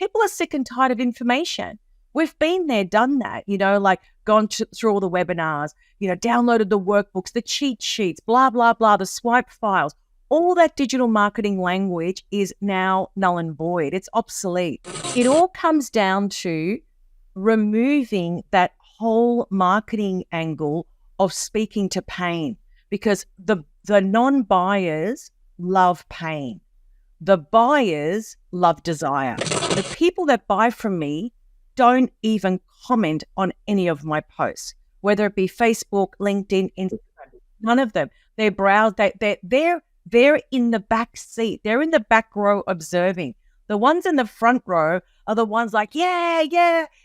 people are sick and tired of information. We've been there, done that, like gone through all the webinars, downloaded the workbooks, the cheat sheets, blah, blah, blah, the swipe files. All that digital marketing language is now null and void. It's obsolete. It all comes down to removing that whole marketing angle of speaking to pain, because the non-buyers love pain. The buyers love desire. The people that buy from me don't even comment on any of my posts, whether it be Facebook, LinkedIn, Instagram, none of them. They browse, they're in the back seat. They're in the back row observing. The ones in the front row are the ones like, yeah,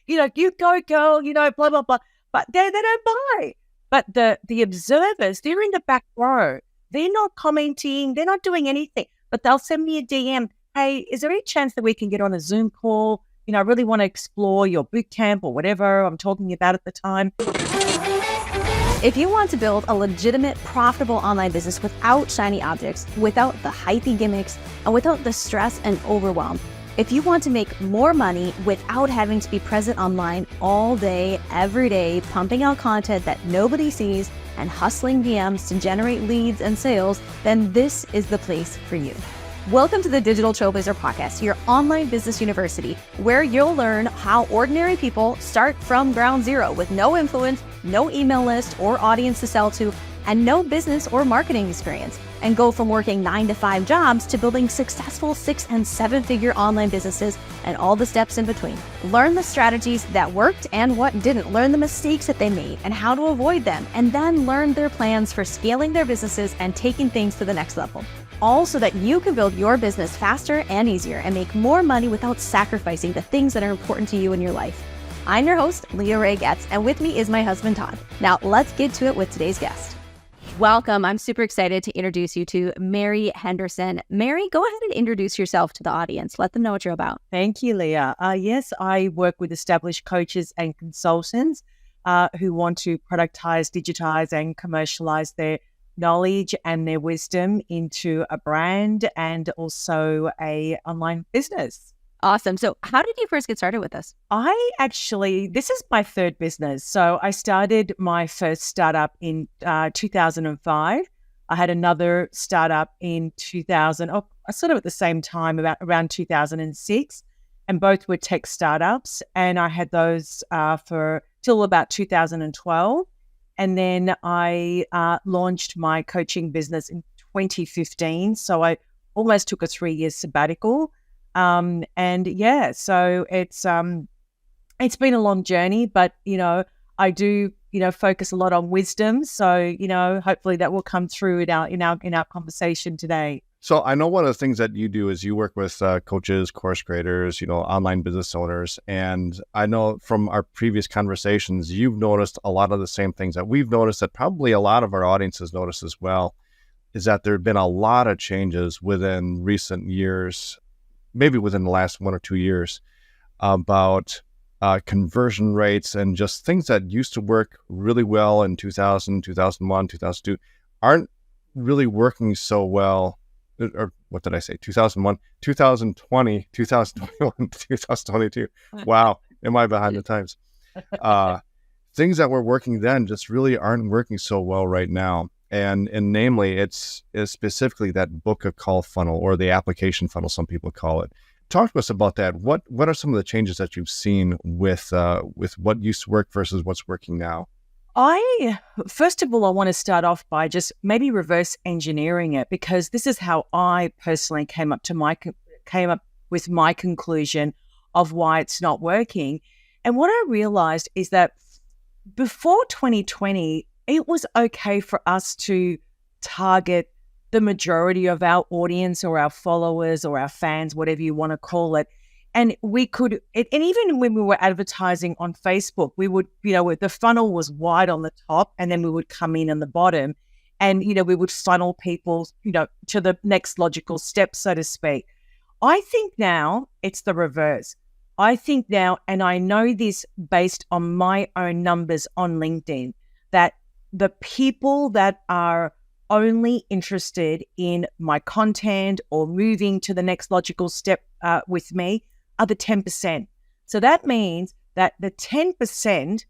you go, girl, blah, blah, blah. But they don't buy. But the observers, they're in the back row. They're not commenting. They're not doing anything. But they'll send me a DM. Hey, is there any chance that we can get on a Zoom call? I really want to explore your boot camp or whatever I'm talking about at the time. If you want to build a legitimate, profitable online business without shiny objects, without the hypey gimmicks, and without the stress and overwhelm, if you want to make more money without having to be present online all day, every day, pumping out content that nobody sees and hustling DMs to generate leads and sales, then this is the place for you. Welcome to the Digital Trailblazer podcast, your online business university, where you'll learn how ordinary people start from ground zero with no influence, no email list or audience to sell to, and no business or marketing experience, and go from working 9-to-5 jobs to building successful 6- and 7-figure online businesses and all the steps in between. Learn the strategies that worked and what didn't. Learn the mistakes that they made and how to avoid them, and then learn their plans for scaling their businesses and taking things to the next level. All so that you can build your business faster and easier and make more money without sacrificing the things that are important to you in your life. I'm your host, Leah Ray Getz, and with me is my husband, Todd. Now, let's get to it with today's guest. Welcome. I'm super excited to introduce you to Mary Henderson. Mary, go ahead and introduce yourself to the audience. Let them know what you're about. Thank you, Leah. Yes, I work with established coaches and consultants who want to productize, digitalize, and commercialize their knowledge and their wisdom into a brand and also a online business. Awesome. So how did you first get started with this? This is my third business. So I started my first startup in 2005. I had another startup in 2000, sort of at the same time, around 2006, and both were tech startups. And I had those for till about 2012. And then I launched my coaching business in 2015. So I almost took a 3-year sabbatical. So it's been a long journey, but, I do, focus a lot on wisdom. So, hopefully that will come through in our conversation today. So I know one of the things that you do is you work with coaches, course creators, online business owners. And I know from our previous conversations, you've noticed a lot of the same things that we've noticed, that probably a lot of our audience has noticed as well, is that there have been a lot of changes within recent years, maybe within the last 1 or 2 years, about conversion rates and just things that used to work really well in 2000, 2001, 2002 aren't really working so well. Or what did I say? 2001, 2020, 2021, 2022. Wow. Am I behind the times? Things that were working then just really aren't working so well right now. And namely, it's specifically that book a call funnel, or the application funnel, some people call it. Talk to us about that. What are some of the changes that you've seen with what used to work versus what's working now? First of all, I want to start off by just maybe reverse engineering it, because this is how I personally came up with my conclusion of why it's not working. And what I realized is that before 2020, it was okay for us to target the majority of our audience or our followers or our fans, whatever you want to call it. And we could, and even when we were advertising on Facebook, we would, the funnel was wide on the top, and then we would come in on the bottom, and, we would funnel people, to the next logical step, so to speak. I think now it's the reverse. I think now, and I know this based on my own numbers on LinkedIn, that the people that are only interested in my content or moving to the next logical step with me are the 10%. So that means that the 10%,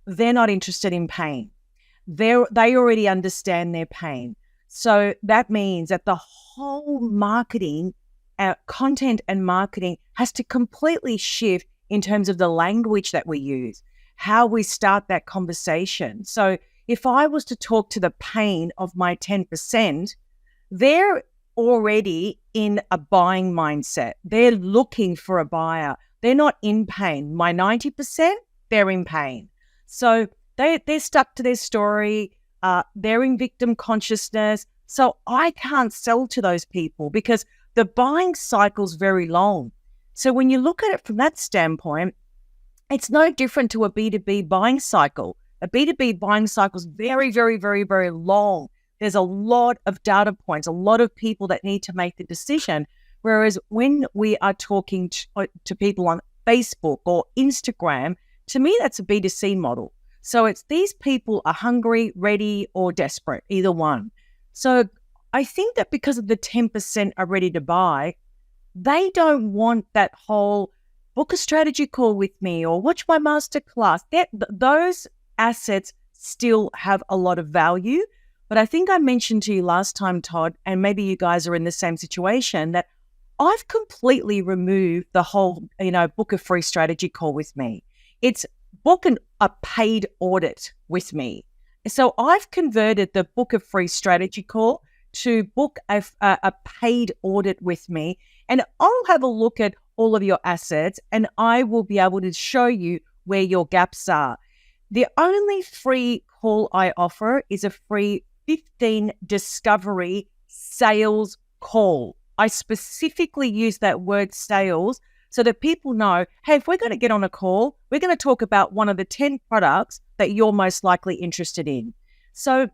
they're not interested in pain. They already understand their pain. So that means that the whole marketing, content and marketing has to completely shift in terms of the language that we use, how we start that conversation. So if I was to talk to the pain of my 10%, they're already in a buying mindset. They're looking for a buyer. They're not in pain. My 90%, they're in pain. So they're stuck to their story. They're in victim consciousness. So I can't sell to those people because the buying cycle's very long. So when you look at it from that standpoint, it's no different to a B2B buying cycle. A B2B buying cycle is very, very, very, very long. There's a lot of data points, a lot of people that need to make the decision. Whereas when we are talking to people on Facebook or Instagram, to me, that's a B2C model. So it's these people are hungry, ready, or desperate, either one. So I think that because of the 10% are ready to buy, they don't want that whole book a strategy call with me or watch my masterclass. Those assets still have a lot of value. But I think I mentioned to you last time, Todd, and maybe you guys are in the same situation, that I've completely removed the whole, book a free strategy call with me. It's book a paid audit with me. So I've converted the book a free strategy call to book a paid audit with me, and I'll have a look at all of your assets and I will be able to show you where your gaps are. The only free call I offer is a free 15 discovery sales call. I specifically use that word sales so that people know, hey, if we're going to get on a call, we're going to talk about one of the 10 products that you're most likely interested in. So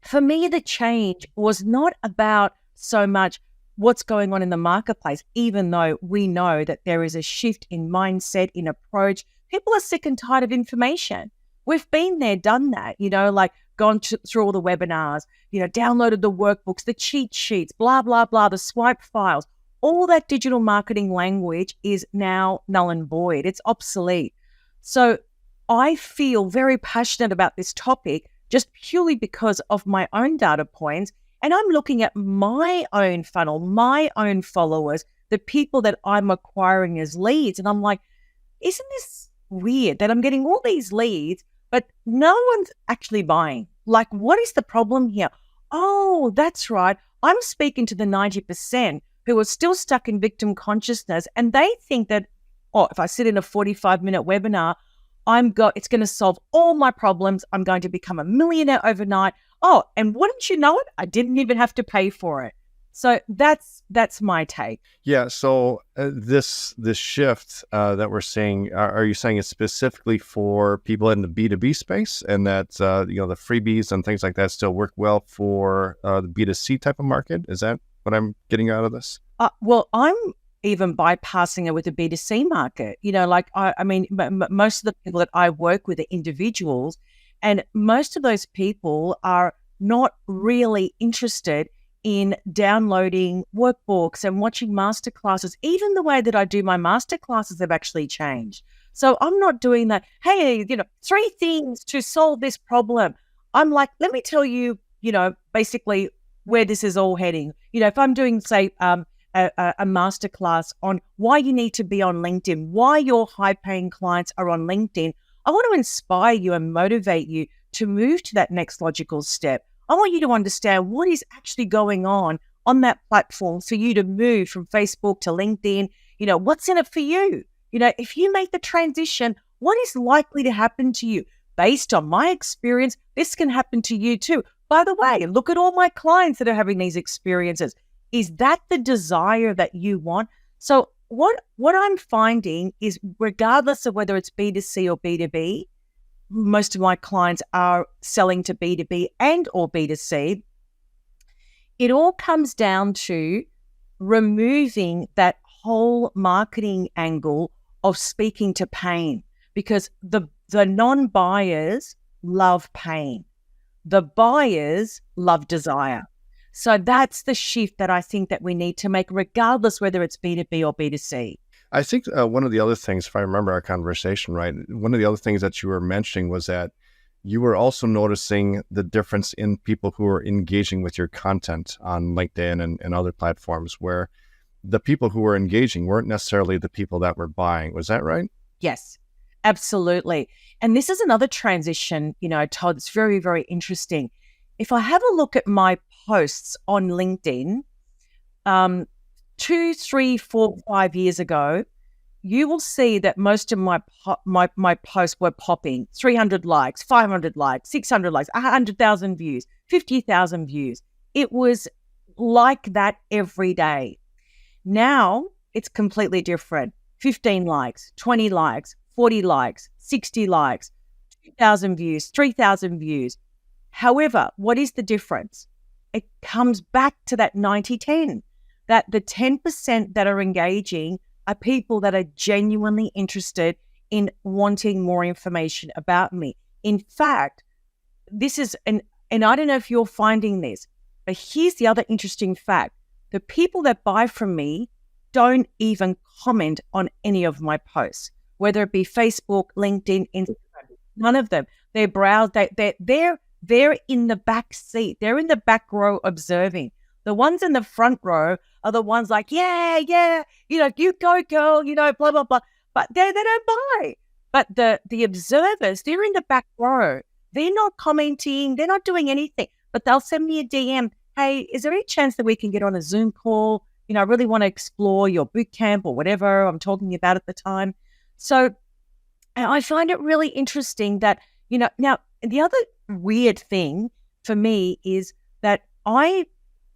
for me, the change was not about so much what's going on in the marketplace, even though we know that there is a shift in mindset, in approach. People are sick and tired of information. We've been there, done that, gone through all the webinars, downloaded the workbooks, the cheat sheets, blah, blah, blah, the swipe files. All that digital marketing language is now null and void. It's obsolete. So I feel very passionate about this topic just purely because of my own data points. And I'm looking at my own funnel, my own followers, the people that I'm acquiring as leads. And I'm like, isn't this weird that I'm getting all these leads, but no one's actually buying? Like, what is the problem here? Oh, that's right. I'm speaking to the 90% who are still stuck in victim consciousness. And they think that, if I sit in a 45-minute webinar, it's going to solve all my problems. I'm going to become a millionaire overnight. Oh, and wouldn't you know it? I didn't even have to pay for it. So that's my take. Yeah. So this shift that we're seeing, are you saying it's specifically for people in the B2B space, and that the freebies and things like that still work well for the B2C type of market? Is that what I'm getting out of this? Well, I'm even bypassing it with the B2C market. Most of the people that I work with are individuals, and most of those people are not really interested in downloading workbooks and watching masterclasses. Even the way that I do my masterclasses have actually changed. So I'm not doing that, hey, 3 things to solve this problem. I'm like, let me tell you, basically where this is all heading. If I'm doing, say, a masterclass on why you need to be on LinkedIn, why your high-paying clients are on LinkedIn, I want to inspire you and motivate you to move to that next logical step. I want you to understand what is actually going on that platform for you to move from Facebook to LinkedIn. What's in it for you? If you make the transition, what is likely to happen to you? Based on my experience, this can happen to you too. By the way, look at all my clients that are having these experiences. Is that the desire that you want? So what I'm finding is, regardless of whether it's B2C or B2B, most of my clients are selling to B2B and or B2C. It all comes down to removing that whole marketing angle of speaking to pain, because the non-buyers love pain. The buyers love desire. So that's the shift that I think that we need to make, regardless whether it's B2B or B2C. I think one of the other things, if I remember our conversation right, one of the other things that you were mentioning was that you were also noticing the difference in people who are engaging with your content on LinkedIn and other platforms, where the people who were engaging weren't necessarily the people that were buying. Was that right? Yes, absolutely. And this is another transition, Todd, it's very, very interesting. If I have a look at my posts on LinkedIn, 2, 3, 4, 5 years ago, you will see that most of my posts were popping 300 likes, 500 likes, 600 likes, 100,000 views, 50,000 views. It was like that every day. Now it's completely different. 15 likes, 20 likes, 40 likes, 60 likes, 2,000 views, 3,000 views. However, what is the difference? It comes back to that 90-10, that the 10% that are engaging are people that are genuinely interested in wanting more information about me. In fact, this is, and I don't know if you're finding this, but here's the other interesting fact. The people that buy from me don't even comment on any of my posts, whether it be Facebook, LinkedIn, Instagram, none of them. They browse, they're in the back seat. They're in the back row observing. The ones in the front row are the ones like, yeah, you go, girl, blah, blah, blah. But they don't buy. But the observers, they're in the back row. They're not commenting. They're not doing anything. But they'll send me a DM. Hey, is there any chance that we can get on a Zoom call? I really want to explore your boot camp or whatever I'm talking about at the time. So I find it really interesting that, now the other weird thing for me is that I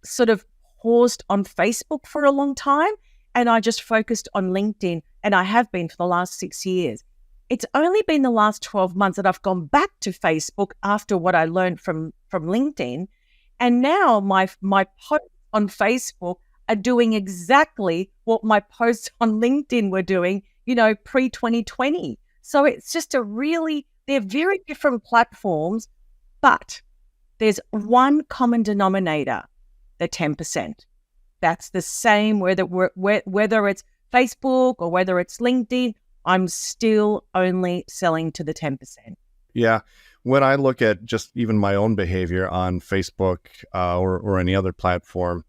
sort of paused on Facebook for a long time and I just focused on LinkedIn, and I have been for the last 6 years. It's only been the last 12 months that I've gone back to Facebook after what I learned from LinkedIn. And now my posts on Facebook are doing exactly what my posts on LinkedIn were doing, pre-2020. So it's just they're very different platforms, but there's one common denominator, the 10%. That's the same whether it's Facebook or whether it's LinkedIn, I'm still only selling to the 10%. Yeah. When I look at just even my own behavior on Facebook or any other platform,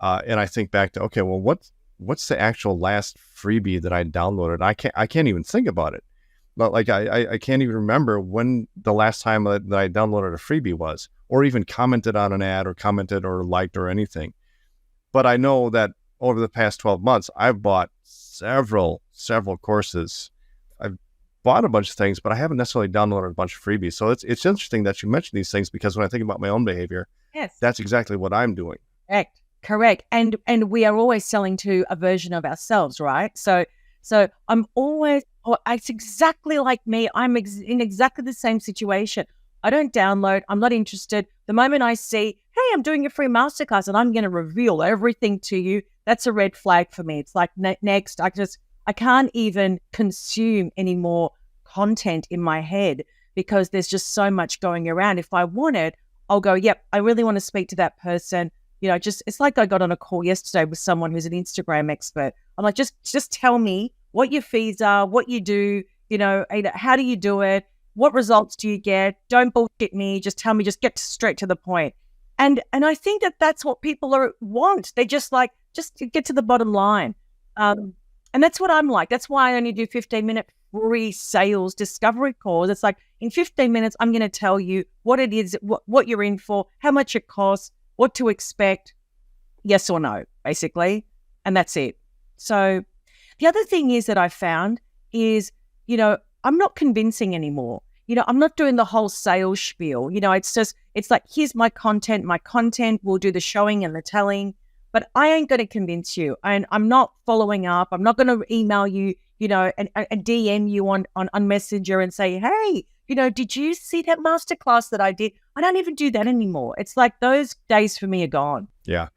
and I think back to, okay, well, what's the actual last freebie that I downloaded? I can't even think about it. But like I can't even remember when the last time that I downloaded a freebie was, or even commented on an ad or commented or liked or anything. But I know that over the past 12 months, I've bought several courses. I've bought a bunch of things, but I haven't necessarily downloaded a bunch of freebies. So it's interesting that you mentioned these things, because when I think about my own behavior, yes, that's exactly what I'm doing. Correct. And we are always selling to a version of ourselves, right? So I'm always, it's exactly like me. I'm in exactly the same situation. I don't download. I'm not interested. The moment I see, hey, I'm doing a free masterclass and I'm going to reveal everything to you, that's a red flag for me. It's like, next, I can't even consume any more content in my head because there's just so much going around. If I want it, I'll go, yep, I really want to speak to that person. It's like I got on a call yesterday with someone who's an Instagram expert. I'm like, just tell me what your fees are, what you do, how do you do it? What results do you get? Don't bullshit me. Just tell me, just get straight to the point. And I think that that's what people want. They just get to the bottom line. And that's what I'm like. That's why I only do 15-minute free sales discovery calls. It's like, in 15 minutes, I'm going to tell you what it is, what you're in for, how much it costs, what to expect, yes or no, basically. And that's it. So the other thing is that I found is, I'm not convincing anymore. I'm not doing the whole sales spiel. It's like, here's my content. My content will do the showing and the telling, but I ain't going to convince you. And I'm not following up. I'm not going to email you, and DM you on Messenger and say, hey, did you see that masterclass that I did? I don't even do that anymore. It's like those days for me are gone. Yeah.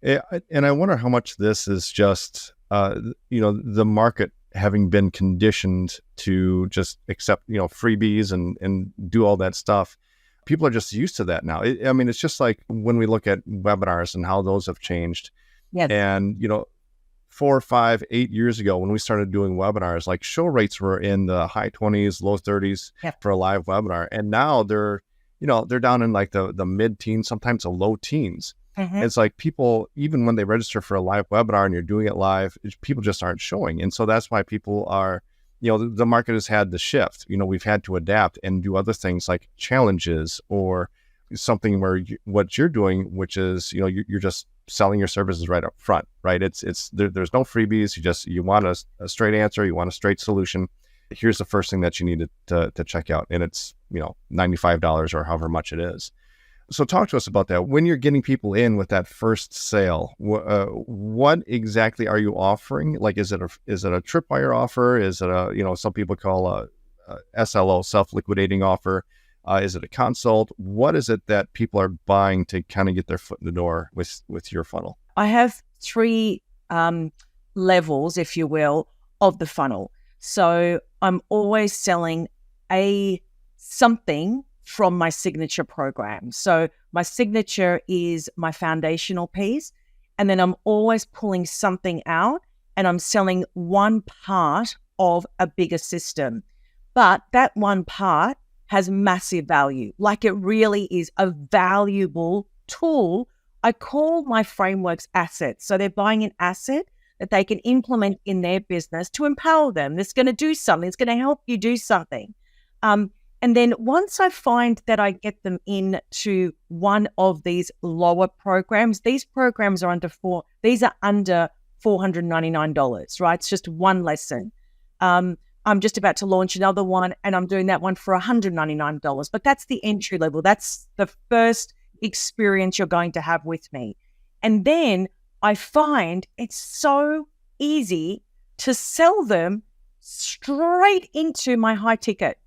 And I wonder how much this is just, the market having been conditioned to just accept, freebies and do all that stuff. People are just used to that now. It's just like when we look at webinars and how those have changed. Yes. And, 4, 5, 8 years ago when we started doing webinars, like show rates were in the high 20s, low 30s for a live webinar. And now they're down in like the mid-teens, sometimes the low teens. It's like people, even when they register for a live webinar and you're doing it live, people just aren't showing. And so that's why people are, the market has had to shift. We've had to adapt and do other things like challenges or something where what you're doing, which is, you're just selling your services right up front, right? There's no freebies. You want a straight answer. You want a straight solution. Here's the first thing that you need to check out. And it's, $95 or however much it is. So talk to us about that. When you're getting people in with that first sale, what exactly are you offering? Like, is it a tripwire offer? Is it some people call a SLO, self-liquidating offer? Is it a consult? What is it that people are buying to kind of get their foot in the door with your funnel? I have 3 levels, if you will, of the funnel. So I'm always selling something from my signature program. So my signature is my foundational piece. And then I'm always pulling something out and I'm selling one part of a bigger system. But that one part has massive value. Like, it really is a valuable tool. I call my frameworks assets. So they're buying an asset that they can implement in their business to empower them. It's going to do something. It's going to help you do something. And then once I find that I get them into one of these lower programs, these programs are under $499, right? It's just one lesson. I'm just about to launch another one and I'm doing that one for $199, but that's the entry level. That's the first experience you're going to have with me. And then I find it's so easy to sell them straight into my high ticket.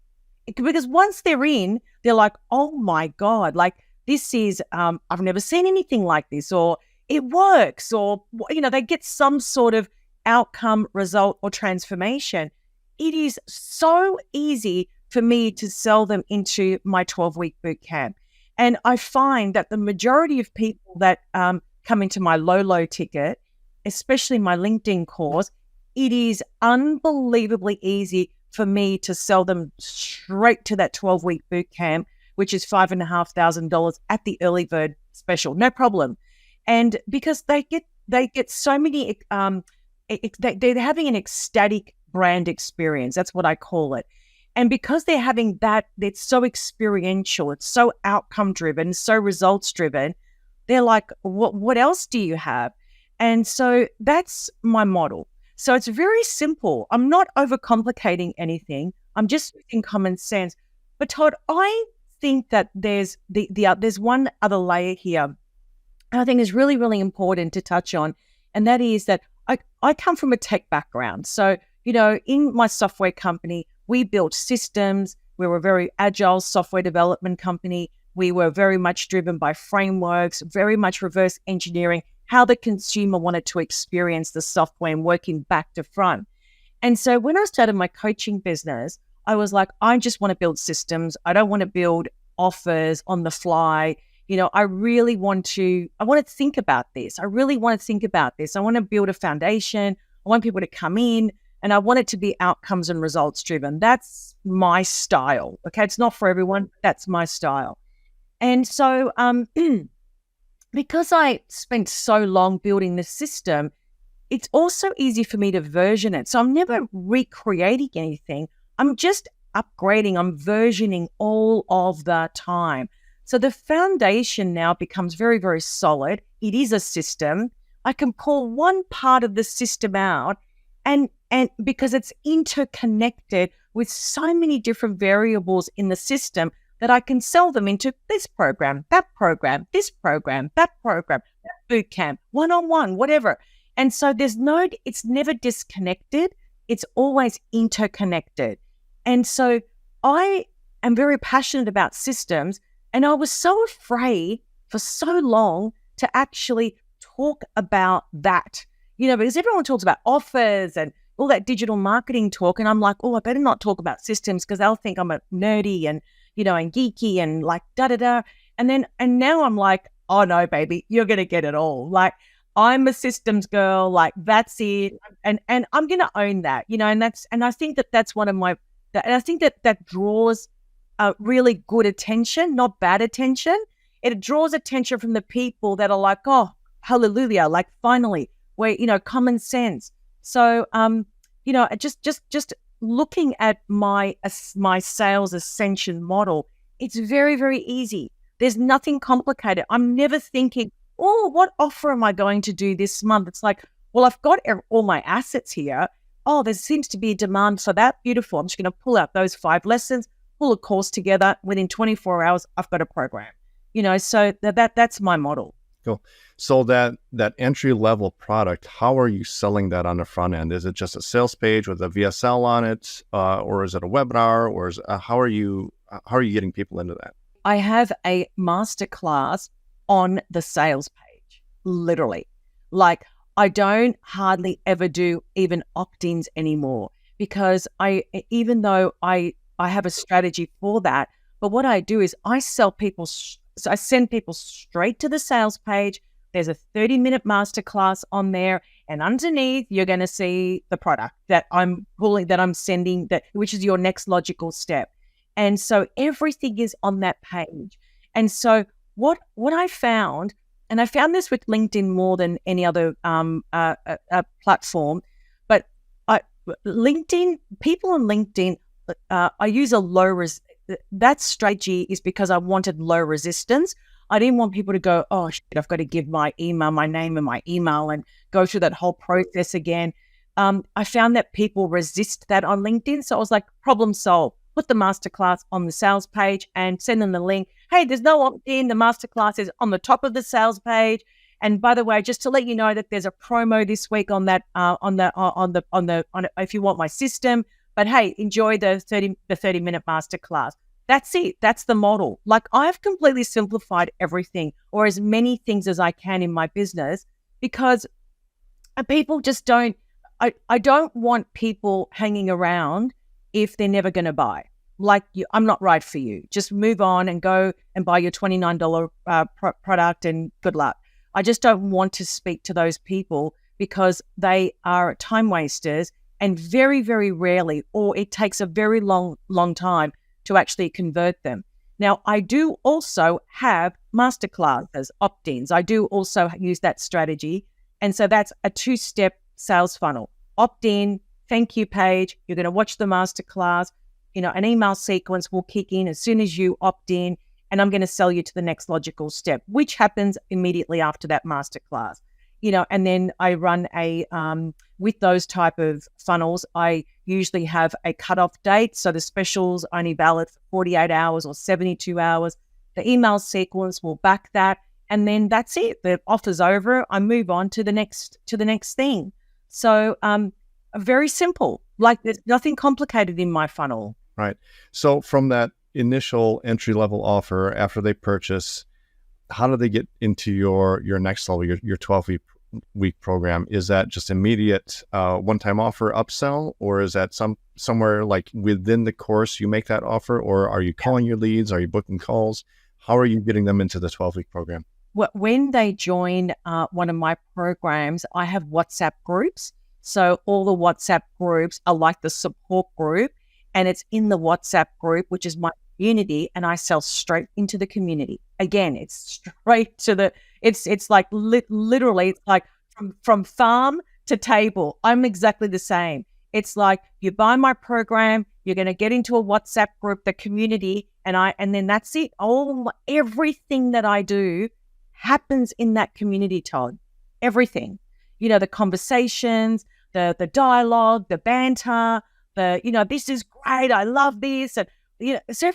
Because once they're in, they're like, oh my God, like this is, I've never seen anything like this, or it works, or, they get some sort of outcome, result, or transformation. It is so easy for me to sell them into my 12-week boot camp. And I find that the majority of people that come into my low ticket, especially my LinkedIn course, it is unbelievably easy for me to sell them straight to that 12-week boot camp, which is $5,500 at the early bird special, no problem. And because they get so many, they're having an ecstatic brand experience. That's what I call it. And because they're having that, it's so experiential, it's so outcome driven, so results driven. They're like, what else do you have? And so that's my model. So it's very simple. I'm not overcomplicating anything. I'm just using common sense. But Todd, I think that there's there's one other layer here I think is really, really important to touch on. And that is that I come from a tech background. So, in my software company, we built systems. We were a very agile software development company. We were very much driven by frameworks, very much reverse engineering, how the consumer wanted to experience the software and working back to front. And so when I started my coaching business, I was like, I just want to build systems. I don't want to build offers on the fly. I want to think about this. I really want to think about this. I want to build a foundation. I want people to come in and I want it to be outcomes and results driven. That's my style. Okay. It's not for everyone. That's my style. And so, because I spent so long building the system, it's also easy for me to version it. So I'm never recreating anything. I'm just upgrading. I'm versioning all of the time. So the foundation now becomes very, very solid. It is a system. I can pull one part of the system out and because it's interconnected with so many different variables in the system that I can sell them into this program, that program, this program, that program, that boot camp, one-on-one, whatever. And so it's never disconnected. It's always interconnected. And so I am very passionate about systems. And I was so afraid for so long to actually talk about that, because everyone talks about offers and all that digital marketing talk. And I'm like, I better not talk about systems because they'll think I'm a nerdy and, and geeky and like da-da-da. And now I'm like, oh no, baby, you're going to get it all. Like I'm a systems girl, like that's it. And I'm going to own that, and I think that that's one of my, and I think that draws really good attention, not bad attention. It draws attention from the people that are like, oh, hallelujah, like finally, where, common sense. So, just looking at my sales ascension model, it's very, very easy. There's nothing complicated. I'm never thinking, oh, what offer am I going to do this month? It's like, well, I've got all my assets here. Oh, there seems to be a demand for that. Beautiful. I'm just going to pull out those 5 lessons, pull a course together. Within 24 hours, I've got a program. So that's my model. Cool. So that entry level product, how are you selling that on the front end? Is it just a sales page with a VSL on it, or is it a webinar, or how are you getting people into that? I have a masterclass on the sales page, literally. Like, I don't hardly ever do even opt-ins anymore, because even though I have a strategy for that, but what I do is I send people straight to the sales page. There's a 30-minute masterclass on there, and underneath you're going to see the product that I'm sending, which is your next logical step. And so everything is on that page. And so what I found, and I found this with LinkedIn more than any other platform, but people on LinkedIn, I use a that strategy is because I wanted low resistance. I didn't want people to go, oh shit, I've got to give my name and my email and go through that whole process again. I found that people resist that on LinkedIn. So I was like, problem solved. Put the masterclass on the sales page and send them the link. Hey, there's no opt-in. The masterclass is on the top of the sales page. And by the way, just to let you know that there's a promo this week on that if you want my system. But hey, enjoy the 30-minute masterclass. That's it. That's the model. Like, I've completely simplified everything, or as many things as I can in my business, because people just don't. I don't want people hanging around if they're never going to buy. Like, I'm not right for you. Just move on and go and buy your $29 product and good luck. I just don't want to speak to those people, because they are time wasters, and very, very rarely, or it takes a very long time to actually convert them. Now, I do also have masterclasses, opt-ins. I do also use that strategy. And so that's a 2-step sales funnel. Opt-in, thank you page. You're going to watch the masterclass. An email sequence will kick in as soon as you opt in, and I'm going to sell you to the next logical step, which happens immediately after that masterclass. And then I run with those type of funnels, I usually have a cutoff date. So the specials only valid for 48 hours or 72 hours. The email sequence will back that. And then that's it. The offer's over. I move on to the next thing. So very simple. Like, there's nothing complicated in my funnel. Right. So from that initial entry-level offer, after they purchase, how do they get into your next level, your 12-week program? Is that just immediate one-time offer upsell, or is that somewhere like within the course you make that offer, or are you calling your leads? Are you booking calls? How are you getting them into the 12-week program? When they join one of my programs, I have WhatsApp groups. So all the WhatsApp groups are like the support group, and it's in the WhatsApp group, which is my community, and I sell straight into the community. Again, it's straight to it's like literally, it's like from farm to table. I'm exactly the same. It's like, you buy my program, you're going to get into a WhatsApp group, the community, and then that's it. Everything that I do happens in that community, Todd. Everything. The conversations, the dialogue, the banter, this is great, I love this. And, so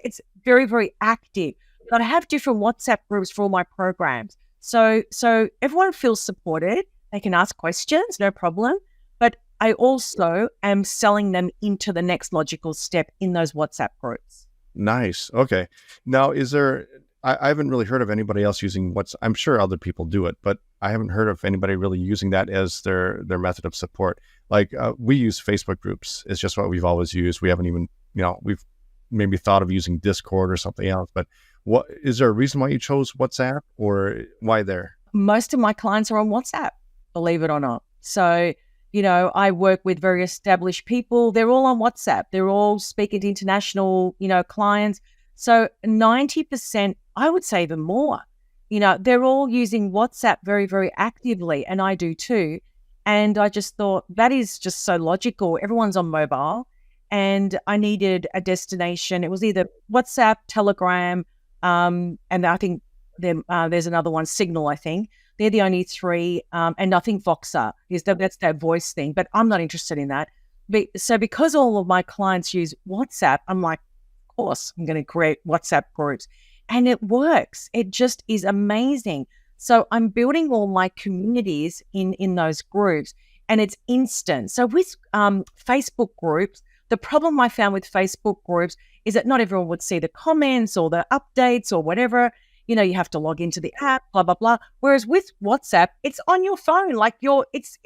it's very, very active. But I have different WhatsApp groups for all my programs. So everyone feels supported. They can ask questions, no problem. But I also am selling them into the next logical step in those WhatsApp groups. Nice. Okay. Now, I haven't really heard of anybody else using I'm sure other people do it, but I haven't heard of anybody really using that as their method of support. Like, we use Facebook groups. It's just what we've always used. We haven't even, we've maybe thought of using Discord or something else, but is there a reason why you chose WhatsApp, or why there? most of my clients are on WhatsApp, believe it or not. So, I work with very established people. They're all on WhatsApp. They're all speaking to international, clients. So 90%, I would say even more, they're all using WhatsApp very, very actively. And I do too. And I just thought that is just so logical. Everyone's on mobile and I needed a destination. It was either WhatsApp, Telegram, and I think there's another one, Signal, I think. They're the only three. And I think Voxer, that's that voice thing, but I'm not interested in that. So because all of my clients use WhatsApp, I'm like, of course, I'm going to create WhatsApp groups. And it works. It just is amazing. So I'm building all my communities in those groups and it's instant. So with Facebook groups, the problem I found with Facebook groups is that not everyone would see the comments or the updates or whatever. You have to log into the app, blah, blah, blah. Whereas with WhatsApp, it's on your phone. Like it's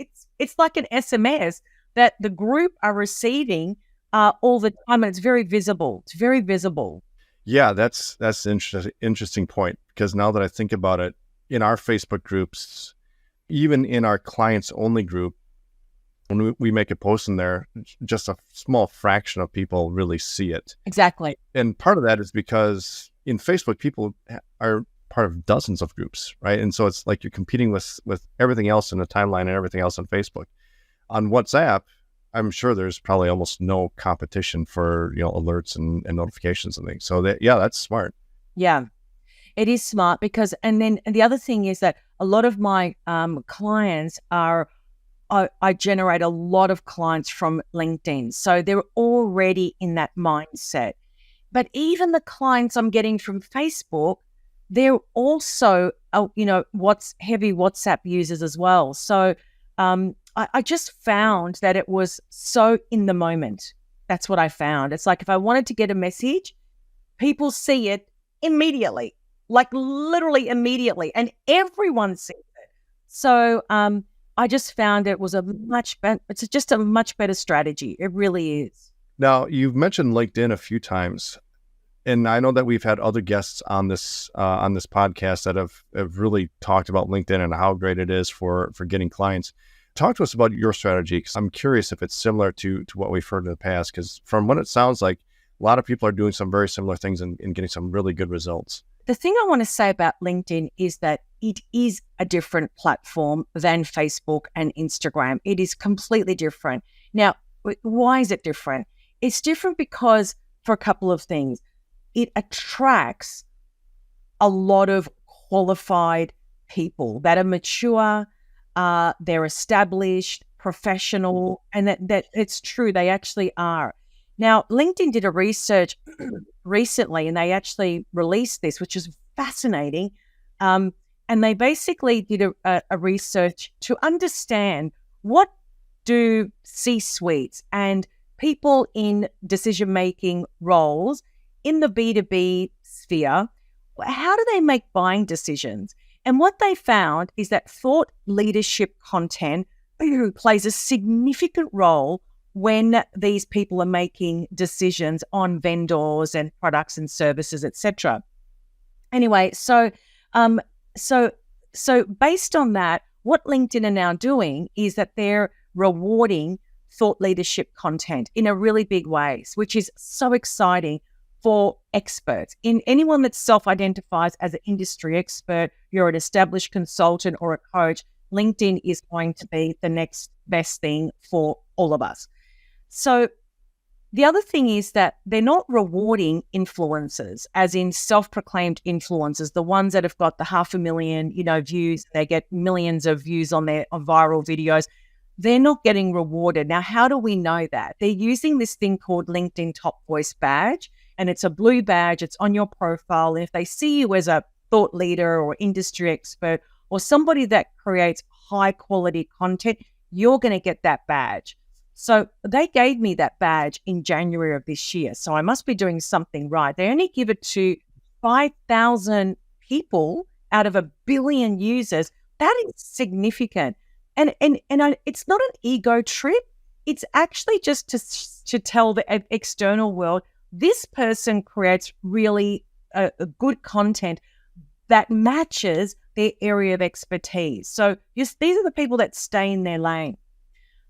like an SMS that the group are receiving all the time. And it's very visible. It's very visible. Yeah, that's an interesting point, because now that I think about it, in our Facebook groups, even in our clients only group, when we make a post in there, just a small fraction of people really see it. Exactly. And part of that is because in Facebook, people are part of dozens of groups, right? And so it's like you're competing with everything else in the timeline and everything else on Facebook. On WhatsApp, I'm sure there's probably almost no competition for, alerts and notifications and things. So that's smart. Yeah, it is smart because, and then the other thing is that a lot of my clients I generate a lot of clients from LinkedIn. So they're already in that mindset. But even the clients I'm getting from Facebook, they're also, what's heavy WhatsApp users as well. So I just found that it was so in the moment. That's what I found. It's like if I wanted to get a message, people see it immediately, like literally immediately, and everyone sees it. So I just found it was it's just a much better strategy. It really is. Now, you've mentioned LinkedIn a few times, and I know that we've had other guests on this podcast that have really talked about LinkedIn and how great it is for getting clients. Talk to us about your strategy, because I'm curious if it's similar to what we've heard in the past, because from what it sounds like, a lot of people are doing some very similar things and getting some really good results. The thing I want to say about LinkedIn is that it is a different platform than Facebook and Instagram. It is completely different. Now, why is it different? It's different because for a couple of things. It attracts a lot of qualified people that are mature, they're established, professional, and that it's true, they actually are. Now, LinkedIn did a research recently, and they actually released this, which is fascinating. And they basically did a research to understand what do C-suites and people in decision-making roles in the B2B sphere, how do they make buying decisions? And what they found is that thought leadership content plays a significant role when these people are making decisions on vendors and products and services, etc. Anyway, so based on that, what LinkedIn are now doing is that they're rewarding thought leadership content in a really big way, which is so exciting for experts. In anyone that self-identifies as an industry expert, you're an established consultant or a coach, LinkedIn is going to be the next best thing for all of us. So the other thing is that they're not rewarding influencers, as in self-proclaimed influencers, the ones that have got the 500,000, views, they get millions of views on their viral videos. They're not getting rewarded. Now, how do we know that? They're using this thing called LinkedIn Top Voice Badge, and it's a blue badge. It's on your profile. And if they see you as a thought leader or industry expert or somebody that creates high quality content, you're going to get that badge. So they gave me that badge in January of this year. So I must be doing something right. They only give it to 5,000 people out of 1 billion users. That is significant. And it's not an ego trip. It's actually just to tell the external world, this person creates really good content that matches their area of expertise. So yes, these are the people that stay in their lane.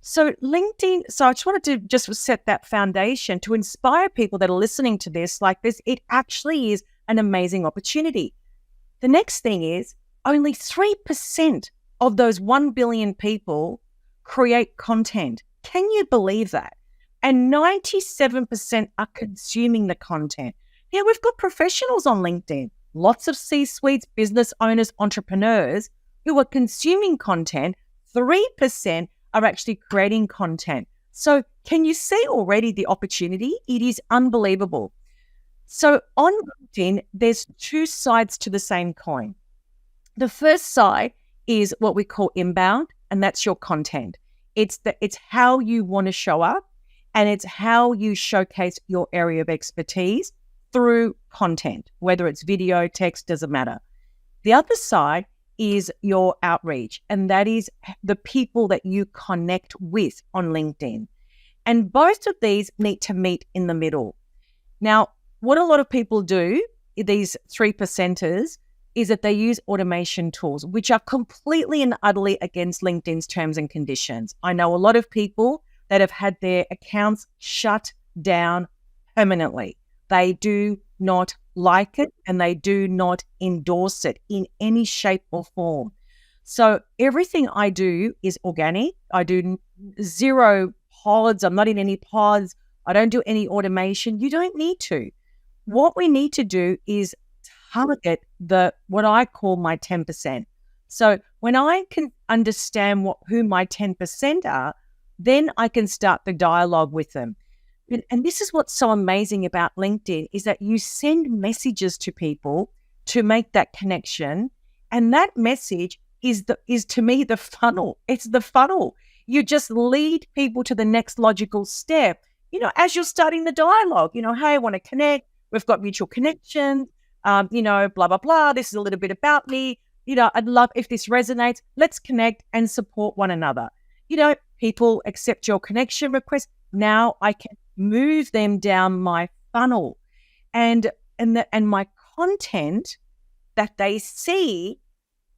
So LinkedIn, so I just wanted to just set that foundation to inspire people that are listening to this like this. It actually is an amazing opportunity. The next thing is only 3% of those 1 billion people create content. Can you believe that? And 97% are consuming the content. Yeah, we've got professionals on LinkedIn, lots of C-suites, business owners, entrepreneurs who are consuming content. 3% are actually creating content. So can you see already the opportunity? It is unbelievable. So on LinkedIn, there's two sides to the same coin. The first side is what we call inbound, and that's your content. It's how you want to show up, and it's how you showcase your area of expertise through content, whether it's video, text, doesn't matter. The other side is your outreach, and that is the people that you connect with on LinkedIn. And both of these need to meet in the middle. Now, what a lot of people do, these 3%ers, is that they use automation tools, which are completely and utterly against LinkedIn's terms and conditions. I know a lot of people that have had their accounts shut down permanently. They do not like it, and they do not endorse it in any shape or form. So everything I do is organic. I do zero pods. I'm not in any pods. I don't do any automation. You don't need to. What we need to do is target what I call my 10%. So when I can understand who my 10% are, then I can start the dialogue with them. And this is what's so amazing about LinkedIn, is that you send messages to people to make that connection. And that message is to me the funnel. It's the funnel. You just lead people to the next logical step. As you're starting the dialogue, hey, I want to connect. We've got mutual connections, blah, blah, blah. This is a little bit about me. I'd love if this resonates. Let's connect and support one another. People accept your connection request. Now I can move them down my funnel, and my content that they see,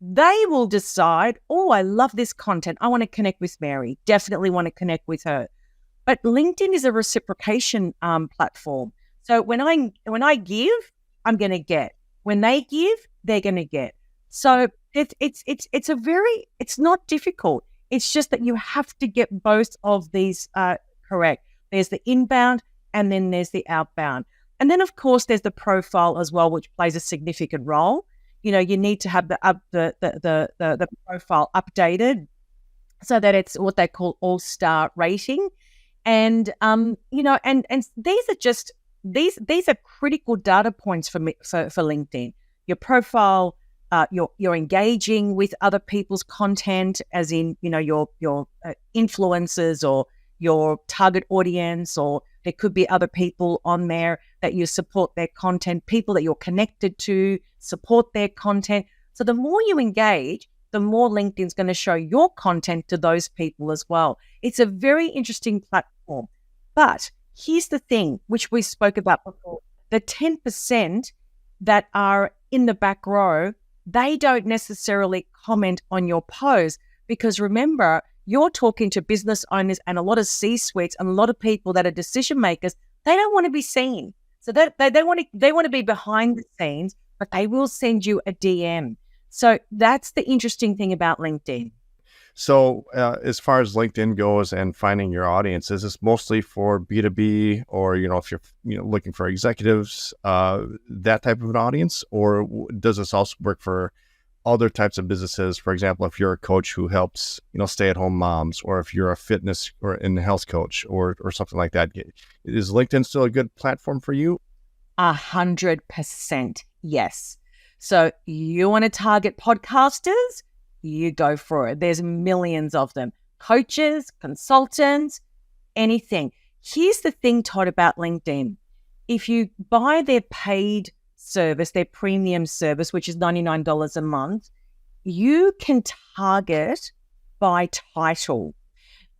they will decide, oh, I love this content. I want to connect with Mary. Definitely want to connect with her. But LinkedIn is a reciprocation platform. So when I give, I'm going to get. When they give, they're going to get. So it's not difficult. It's just that you have to get both of these correct. There's the inbound, and then there's the outbound. And then, of course, there's the profile as well, which plays a significant role. You need to have the profile updated so that it's what they call all-star rating. And and these are just these are critical data points for LinkedIn. Your profile, you're engaging with other people's content, as in your influencers or your target audience, or there could be other people on there that you support their content, people that you're connected to, support their content. So the more you engage, the more LinkedIn's going to show your content to those people as well. It's a very interesting platform. But here's the thing, which we spoke about before. The 10% that are in the back row, they don't necessarily comment on your post, because remember, you're talking to business owners and a lot of C-suites and a lot of people that are decision makers. They don't want to be seen. So they want to be behind the scenes, but they will send you a DM. So that's the interesting thing about LinkedIn. So as far as LinkedIn goes and finding your audience, is this mostly for B2B, or, if you're looking for executives, that type of an audience, or does this also work for other types of businesses? For example, if you're a coach who helps, stay-at-home moms, or if you're a fitness or in health coach or something like that, is LinkedIn still a good platform for you? 100% yes. So you want to target podcasters? You go for it. There's millions of them. Coaches, consultants, anything. Here's the thing, Todd, about LinkedIn. If you buy their paid service, their premium service, which is $99 a month, you can target by title.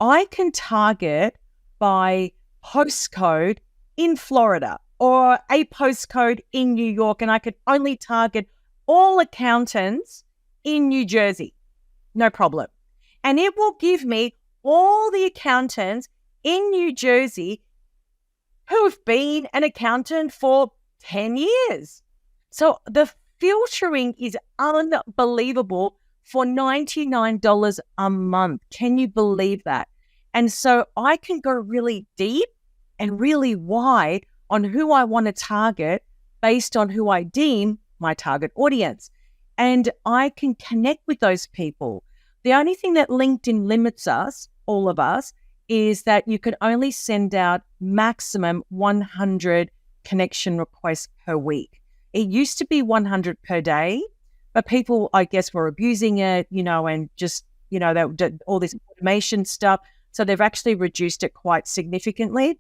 I can target by postcode in Florida or a postcode in New York, and I could only target all accountants in New Jersey. No problem. And it will give me all the accountants in New Jersey who have been an accountant for 10 years. So the filtering is unbelievable for $99 a month. Can you believe that? And so I can go really deep and really wide on who I want to target based on who I deem my target audience. And I can connect with those people. The only thing that LinkedIn limits us, all of us, is that you can only send out maximum 100 connection requests per week. It used to be 100 per day, but people, I guess, were abusing it, and just, they did all this automation stuff. So they've actually reduced it quite significantly.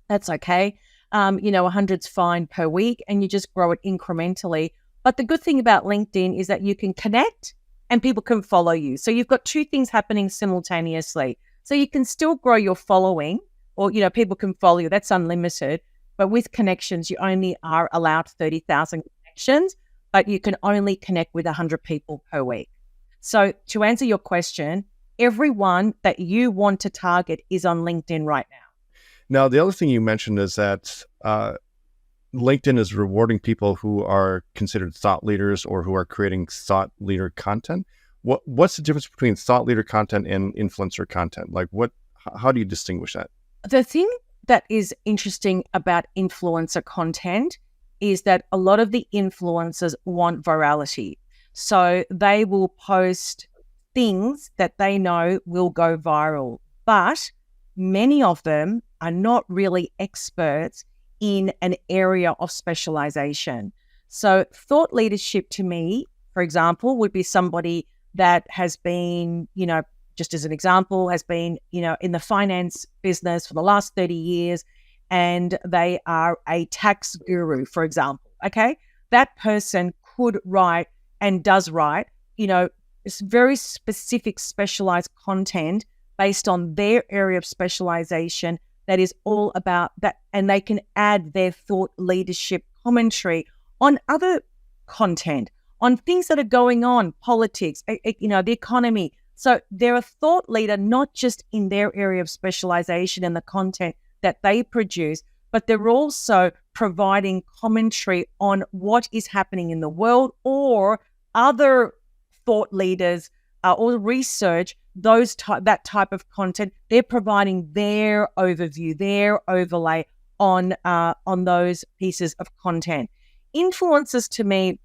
That's okay. 100's fine per week, and you just grow it incrementally. But the good thing about LinkedIn is that you can connect and people can follow you. So you've got two things happening simultaneously. So you can still grow your following, or, people can follow you. That's unlimited. But with connections, you only are allowed 30,000 connections, but you can only connect with 100 people per week. So to answer your question, everyone that you want to target is on LinkedIn right now. Now, the other thing you mentioned is that LinkedIn is rewarding people who are considered thought leaders or who are creating thought leader content. What's the difference between thought leader content and influencer content? Like, how do you distinguish that? The thing that is interesting about influencer content is that a lot of the influencers want virality. So they will post things that they know will go viral, but many of them are not really experts in an area of specialization. So thought leadership to me, for example, would be somebody that has been, just as an example, has been, in the finance business for the last 30 years, and they are a tax guru, for example, okay? That person could write and does write, it's very specific, specialized content based on their area of specialization that is all about that, and they can add their thought leadership commentary on other content, on things that are going on, politics, the economy. So they're a thought leader, not just in their area of specialization and the content that they produce, but they're also providing commentary on what is happening in the world or other thought leaders or research, that type of content. They're providing their overview, their overlay on those pieces of content. Influencers, to me,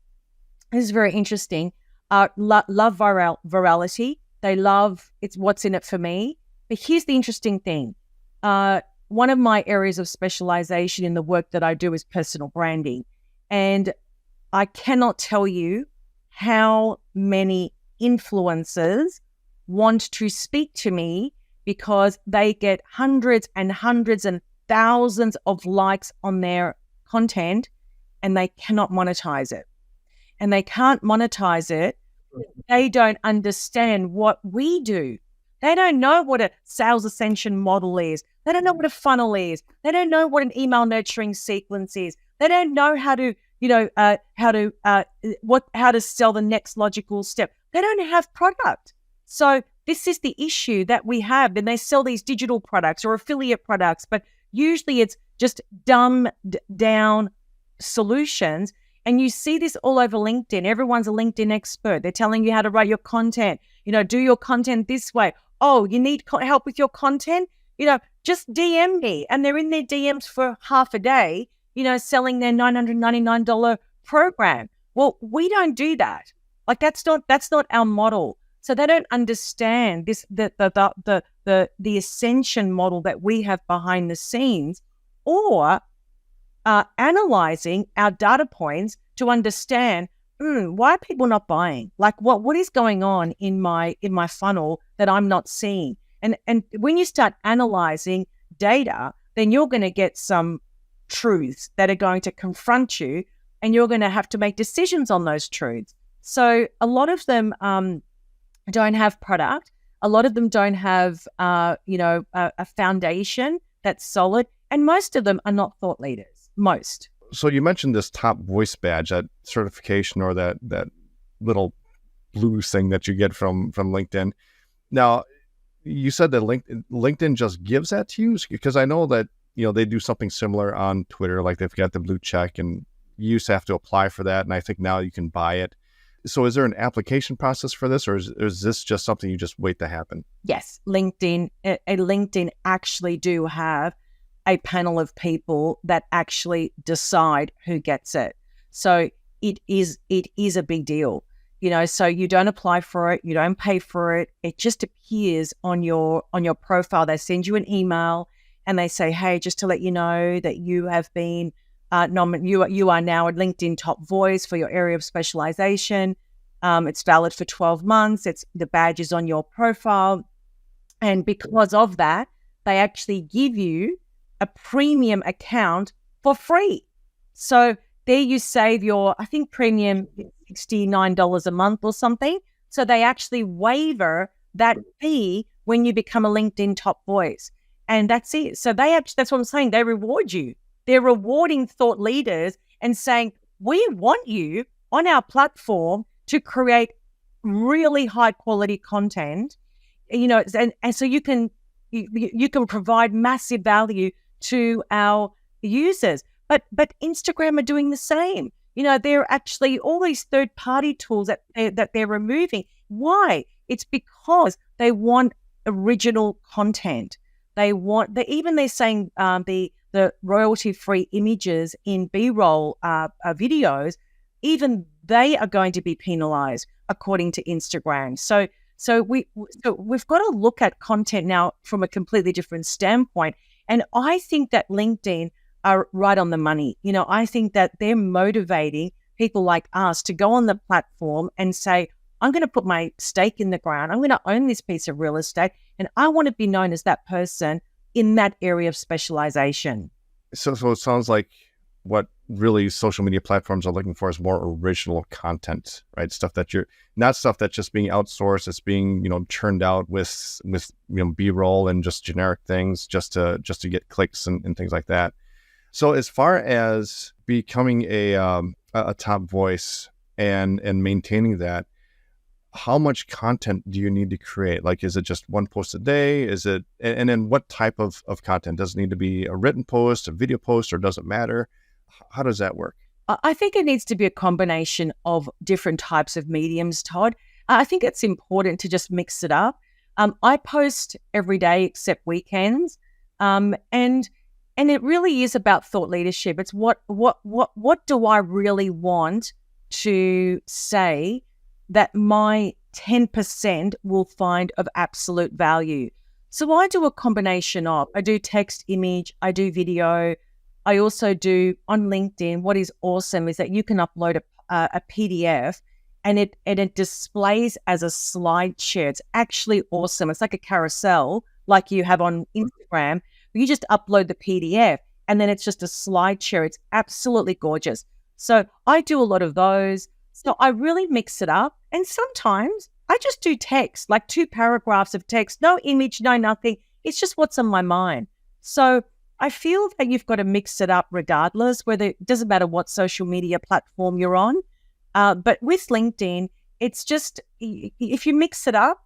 this is very interesting. Love virality. They love it's what's in it for me. But here's the interesting thing. One of my areas of specialization in the work that I do is personal branding. And I cannot tell you how many influencers want to speak to me because they get hundreds and thousands of likes on their content and they cannot monetize it. And they can't monetize it. They don't understand what we do. They don't know what a sales ascension model is. They don't know what a funnel is. They don't know what an email nurturing sequence is. They don't know how to sell the next logical step. They don't have product. So this is the issue that we have. And they sell these digital products or affiliate products, but usually it's just dumbed down solutions. And you see this all over LinkedIn. Everyone's a LinkedIn expert. They're telling you how to write your content. Do your content this way. Oh, you need help with your content? Just DM me. And they're in their DMs for half a day, selling their $999 program. Well, we don't do that. Like that's not our model. So they don't understand this the ascension model that we have behind the scenes, or analyzing our data points to understand why are people not buying? Like what is going on in my funnel that I'm not seeing? And when you start analyzing data, then you're going to get some truths that are going to confront you, and you're going to have to make decisions on those truths. So a lot of them don't have product. A lot of them don't have a foundation that's solid, and most of them are not thought leaders. Most. So you mentioned this top voice badge, that certification or that little blue thing that you get from LinkedIn. Now, you said that LinkedIn just gives that to you, because I know that, they do something similar on Twitter, like they've got the blue check, and you used to have to apply for that, and I think now you can buy it. So is there an application process for this, or is this just something you just wait to happen? Yes, LinkedIn actually do have a panel of people that actually decide who gets it. So it is a big deal. So you don't apply for it, you don't pay for it. It just appears on your profile. They send you an email and they say, hey, just to let you know that you have been you are now a LinkedIn top voice for your area of specialization. It's valid for 12 months. The badge is on your profile. And because of that, they actually give you a premium account for free. So there you save I think premium $69 a month or something. So they actually waiver that fee when you become a LinkedIn top voice. And that's it. So that's what I'm saying. They reward you. They're rewarding thought leaders and saying, we want you on our platform to create really high quality content, and so you can provide massive value to our users. But Instagram are doing the same. They're actually all these third-party tools that they're removing. Why? It's because they want original content. They're saying the royalty-free images in B-roll videos, even they are going to be penalized according to Instagram. So we've got to look at content now from a completely different standpoint. And I think that LinkedIn are right on the money. I think that they're motivating people like us to go on the platform and say, I'm going to put my stake in the ground. I'm going to own this piece of real estate, and I want to be known as that person in that area of specialization. So it sounds like what really social media platforms are looking for is more original content, right? Stuff that not stuff that's just being outsourced. It's being, churned out with B-roll and just generic things just to get clicks and things like that. So as far as becoming a top voice and maintaining that, how much content do you need to create? Like, is it just one post a day? And then what type of content? Does it need to be a written post, a video post, or does it matter? How does that work? I think it needs to be a combination of different types of mediums, Todd. I think it's important to just mix it up. I post every day except weekends. And it really is about thought leadership. It's what do I really want to say that my 10% will find of absolute value. So I do a combination of, I do text, image, I do video. I also do on LinkedIn. What is awesome is that you can upload a PDF and it displays as a slideshare. It's actually awesome. It's like a carousel like you have on Instagram. You just upload the PDF and then it's just a slideshare. It's absolutely gorgeous. So I do a lot of those. So I really mix it up. And sometimes I just do text, like 2 paragraphs of text, no image, no nothing. It's just what's on my mind. So I feel that you've got to mix it up regardless, it doesn't matter what social media platform you're on. But with LinkedIn, it's just, if you mix it up,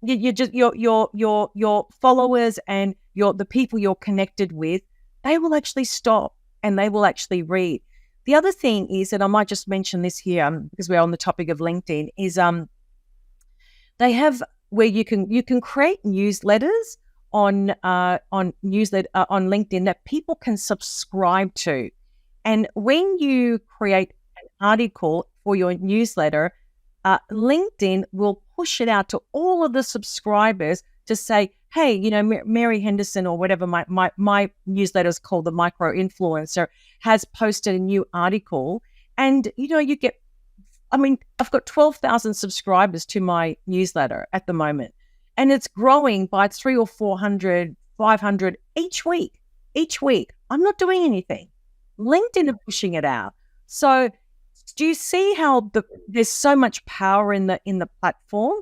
your followers and the people you're connected with, they will actually stop and they will actually read. The other thing is, and I might just mention this here because we're on the topic of LinkedIn, is they have where you can create newsletters on LinkedIn that people can subscribe to, and when you create an article for your newsletter, LinkedIn will push it out to all of the subscribers to say, hey, Mary Henderson or whatever my newsletter is called, the micro influencer, has posted a new article. And, you get, I've got 12,000 subscribers to my newsletter at the moment, and it's growing by 300 or 400, 500 each week. I'm not doing anything. LinkedIn are pushing it out. So do you see how there's so much power in the platform?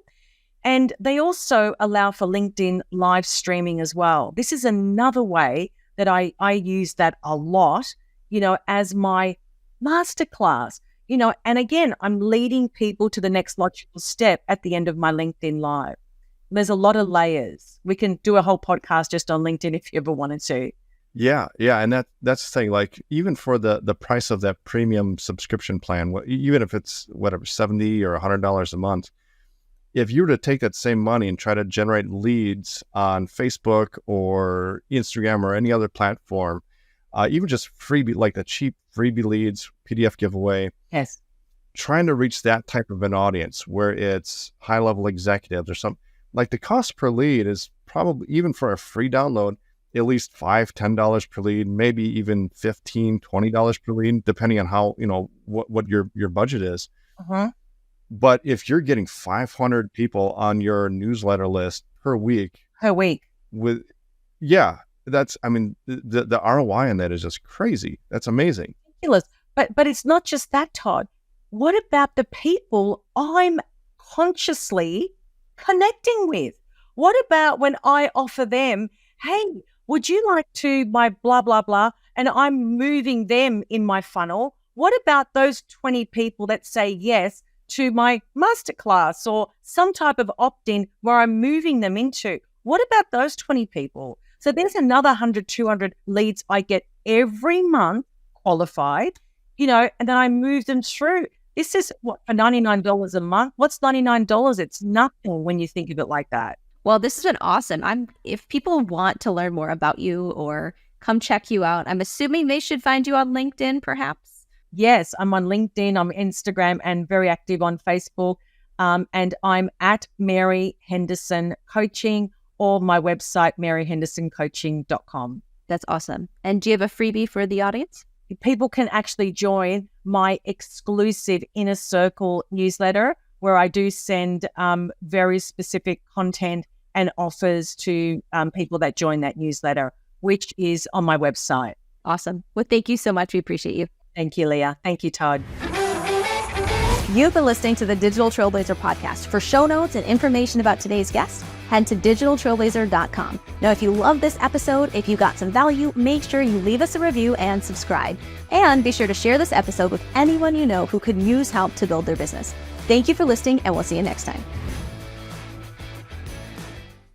And they also allow for LinkedIn live streaming as well. This is another way that I use that a lot, as my masterclass. And again, I'm leading people to the next logical step at the end of my LinkedIn Live. There's a lot of layers. We can do a whole podcast just on LinkedIn if you ever wanted to. Yeah. And that's the thing, like even for the price of that premium subscription plan, even if it's whatever, $70 or $100 a month, if you were to take that same money and try to generate leads on Facebook or Instagram or any other platform, even just freebie, like the cheap freebie leads, PDF giveaway, yes, trying to reach that type of an audience where it's high level executives or something, like the cost per lead is probably, even for a free download, at least $5, $10 per lead, maybe even $15, $20 per lead, depending on how, what your budget is. Uh-huh. But if you're getting 500 people on your newsletter list per week, that's, the ROI on that is just crazy. That's amazing. Ridiculous. But it's not just that, Todd. What about the people I'm consciously connecting with? What about when I offer them, hey, would you like to my blah, blah, blah, and I'm moving them in my funnel? What about those 20 people that say yes to my masterclass or some type of opt-in where I'm moving them into? What about those 20 people? So there's another 100, 200 leads I get every month qualified, and then I move them through. This is what, for $99 a month? What's $99? It's nothing when you think of it like that. Well, this has been awesome. If people want to learn more about you or come check you out, I'm assuming they should find you on LinkedIn, perhaps? Yes, I'm on LinkedIn, I'm Instagram, and very active on Facebook. And I'm at Mary Henderson Coaching, or my website, maryhendersoncoaching.com. That's awesome. And do you have a freebie for the audience? People can actually join my exclusive Inner Circle newsletter, where I do send very specific content and offers to people that join that newsletter, which is on my website. Awesome. Well, thank you so much. We appreciate you. Thank you, Leah. Thank you, Todd. You've been listening to the Digital Trailblazer podcast. For show notes and information about today's guest, head to digitaltrailblazer.com. Now, if you love this episode, if you got some value, make sure you leave us a review and subscribe. And be sure to share this episode with anyone you know who could use help to build their business. Thank you for listening, and we'll see you next time.